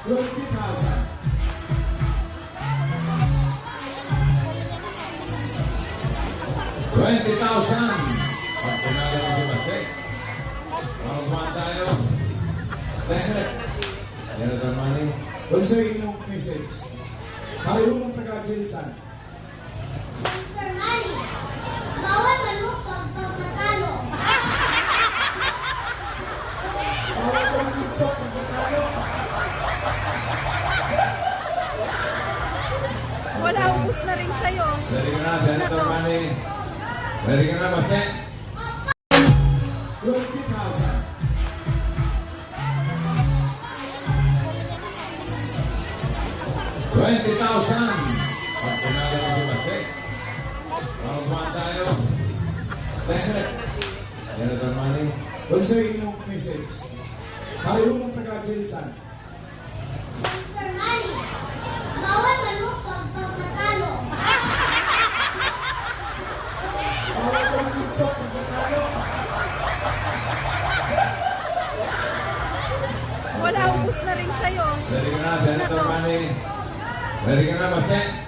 20,000. 20,000. Pag pinala mo si Maste. Marumahan tayo. Senator Manny. Doon sa inyong message. Pareho ng taga-Jensan. Mr. Manny, bawal manukod pag natalo. Bawal ko mag-tiktok pag natalo. Wala, ubus na rin sa'yo. Ready ka na, Senator Manny. Ready ka na, Maste. 20,000. 20,000. Pag pinala mo si Maste. Marumahan tayo. Senator Manny. Doon sa inyong message. Pareho ng taga-Jensan. Mr. Manny, bawal manukod pag natalo. Bawal ko mag-tiktok pag natalo. Wala, ubus na rin sa'yo. Ready ka na, Senator Manny. Ready ka na, Maste.